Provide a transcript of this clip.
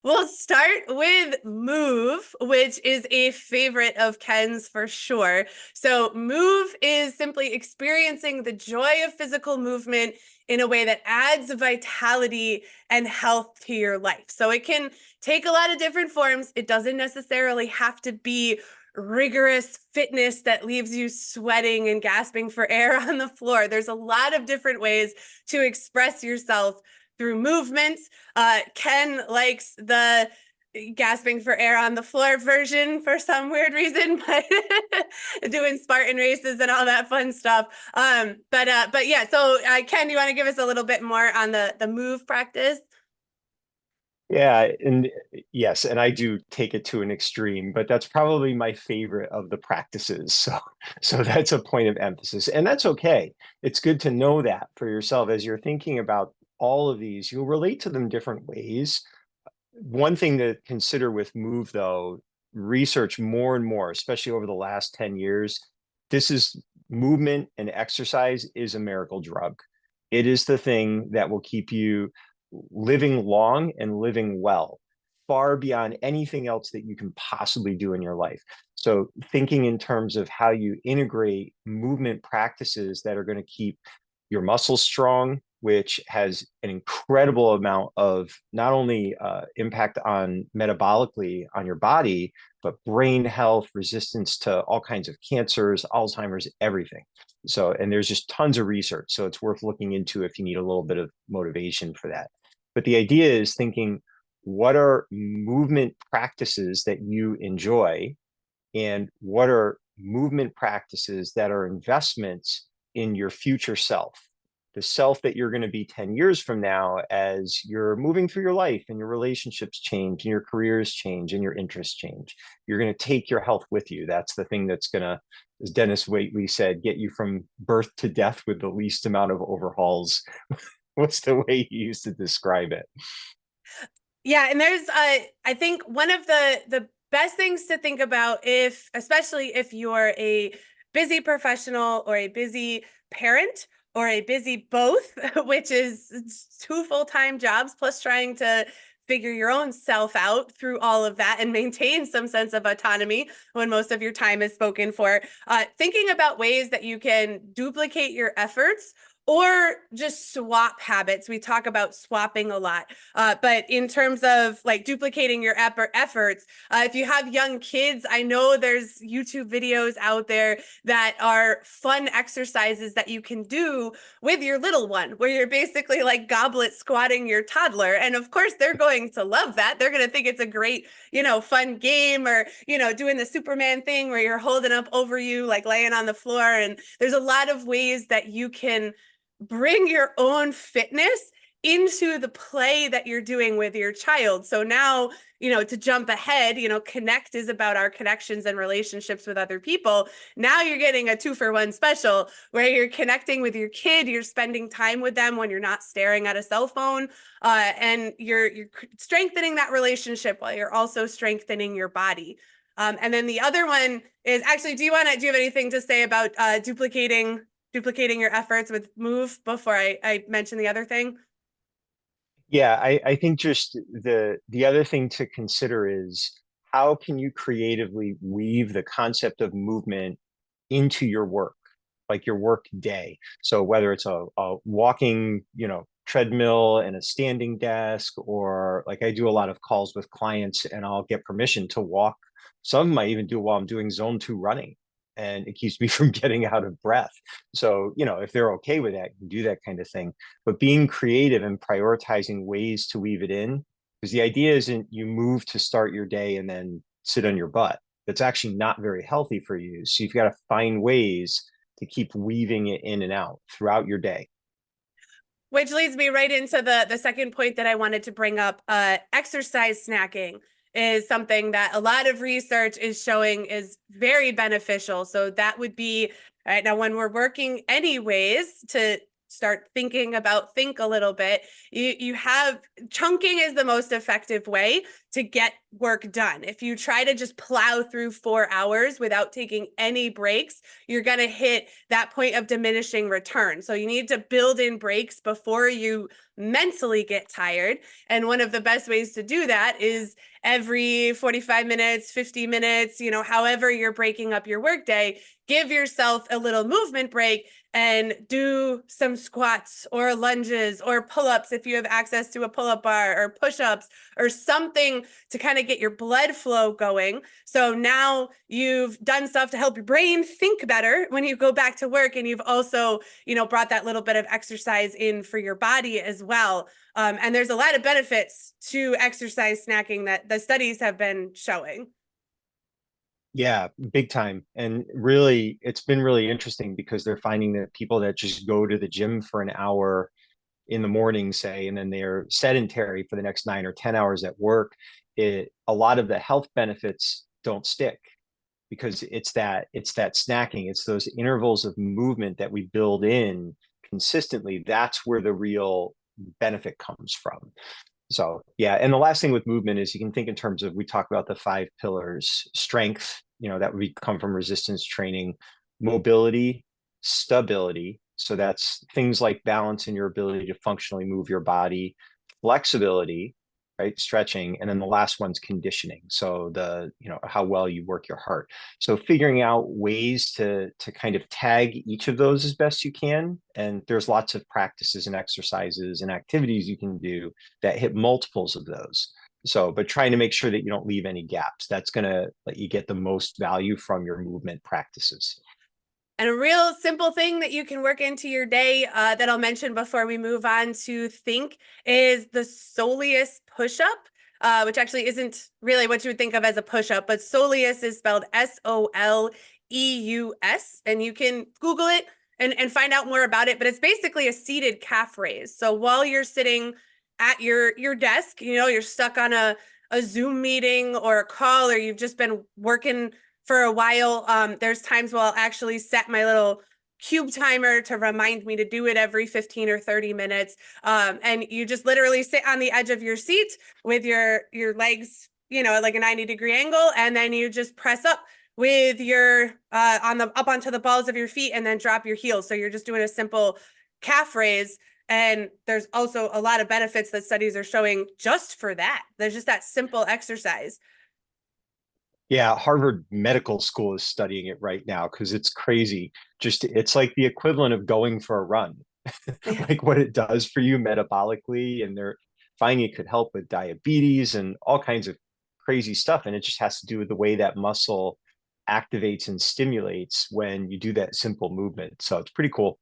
We'll start with Move, which is a favorite of Ken's for sure. So, Move is simply experiencing the joy of physical movement in a way that adds vitality and health to your life. So, it can take a lot of different forms. It doesn't necessarily have to be rigorous fitness that leaves you sweating and gasping for air on the floor. There's a lot of different ways to express yourself through movements. Ken likes the gasping for air on the floor version for some weird reason, but doing Spartan races and all that fun stuff. But yeah. So Ken, you want to give us a little bit more on the move practice? Yeah, and yes, and I do take it to an extreme, but that's probably my favorite of the practices. So that's a point of emphasis, and that's okay. It's good to know that for yourself as you're thinking about all of these. You'll relate to them different ways. One thing to consider with Move, though, research more and more, especially over the last 10 years, this is movement and exercise is a miracle drug. It is the thing that will keep you living long and living well, far beyond anything else that you can possibly do in your life. So, thinking in terms of how you integrate movement practices that are going to keep your muscles strong, which has an incredible amount of not only impact on metabolically on your body, but brain health, resistance to all kinds of cancers, Alzheimer's, everything. So, and there's just tons of research. So it's worth looking into if you need a little bit of motivation for that. But the idea is thinking, what are movement practices that you enjoy? And what are movement practices that are investments in your future self? The self that you're going to be 10 years from now as you're moving through your life and your relationships change and your careers change and your interests change. You're going to take your health with you. That's the thing that's going to, as Dennis Waitley said, get you from birth to death with the least amount of overhauls. What's the way he used to describe it? Yeah, and there's I think one of the best things to think about, if especially if you're a busy professional or a busy parent or a busy both, which is two full-time jobs plus trying to figure your own self out through all of that and maintain some sense of autonomy when most of your time is spoken for. Thinking about ways that you can duplicate your efforts or just swap habits. We talk about swapping a lot. But in terms of like duplicating your efforts, if you have young kids, I know there's YouTube videos out there that are fun exercises that you can do with your little one, where you're basically like goblet squatting your toddler. And of course, they're going to love that. They're going to think it's a great, fun game, or, doing the Superman thing where you're holding up over you, like laying on the floor. And there's a lot of ways that you can bring your own fitness into the play that you're doing with your child. So now, to jump ahead, Connect is about our connections and relationships with other people. Now you're getting a 2-for-1 special where you're connecting with your kid, you're spending time with them when you're not staring at a cell phone, and you're strengthening that relationship while you're also strengthening your body. And then the other one is actually, do you have anything to say about duplicating your efforts with Move before I mention the other thing? Yeah, I think just the other thing to consider is how can you creatively weave the concept of movement into your work, like your work day. So whether it's a walking, treadmill and a standing desk, or like I do a lot of calls with clients and I'll get permission to walk. Some might even do while I'm doing zone two running. And it keeps me from getting out of breath. So, if they're okay with that, you can do that kind of thing. But being creative and prioritizing ways to weave it in, because the idea isn't you move to start your day and then sit on your butt. That's actually not very healthy for you. So you've got to find ways to keep weaving it in and out throughout your day. Which leads me right into the second point that I wanted to bring up. Exercise snacking is something that a lot of research is showing is very beneficial. So that would be right now when we're working anyways to start thinking about think a little bit. You have chunking is the most effective way to get work done. If you try to just plow through 4 hours without taking any breaks, you're going to hit that point of diminishing return. So you need to build in breaks before you mentally get tired. And one of the best ways to do that is every 45 minutes, 50 minutes, however you're breaking up your workday, give yourself a little movement break and do some squats or lunges or pull-ups if you have access to a pull-up bar, or push-ups or something to kind of get your blood flow going. So now you've done stuff to help your brain think better when you go back to work, and you've also, brought that little bit of exercise in for your body as well. And there's a lot of benefits to exercise snacking that the studies have been showing. Yeah, big time. And really, it's been really interesting because they're finding that people that just go to the gym for an hour in the morning, say, and then they're sedentary for the next 9 or 10 hours at work, a lot of the health benefits don't stick because it's that snacking, it's those intervals of movement that we build in consistently. That's where the real benefit comes from. So yeah, and the last thing with movement is you can think in terms of, we talk about the 5 pillars: strength, that would come from resistance training; mobility; stability, so that's things like balance and your ability to functionally move your body; flexibility, right, stretching; and then the last one's conditioning, so how well you work your heart. So figuring out ways to kind of tag each of those as best you can, and there's lots of practices and exercises and activities you can do that hit multiples of those. So, but trying to make sure that you don't leave any gaps. That's going to let you get the most value from your movement practices. And a real simple thing that you can work into your day that I'll mention before we move on to think is the Soleus push-up, which actually isn't really what you would think of as a push-up, but Soleus is spelled Soleus, and you can Google it and find out more about it. But it's basically a seated calf raise. So while you're sitting at your desk, you're stuck on a Zoom meeting or a call, or you've just been working for a while. There's times where I'll actually set my little cube timer to remind me to do it every 15 or 30 minutes. And you just literally sit on the edge of your seat with your legs, like a 90-degree angle, and then you just press up with your up onto the balls of your feet, and then drop your heels. So you're just doing a simple calf raise. And there's also a lot of benefits that studies are showing just for that. There's just that simple exercise. Yeah, Harvard Medical School is studying it right now because it's crazy. It's like the equivalent of going for a run, Yeah. like what it does for you metabolically. And they're finding it could help with diabetes and all kinds of crazy stuff. And it just has to do with the way that muscle activates and stimulates when you do that simple movement. So it's pretty cool.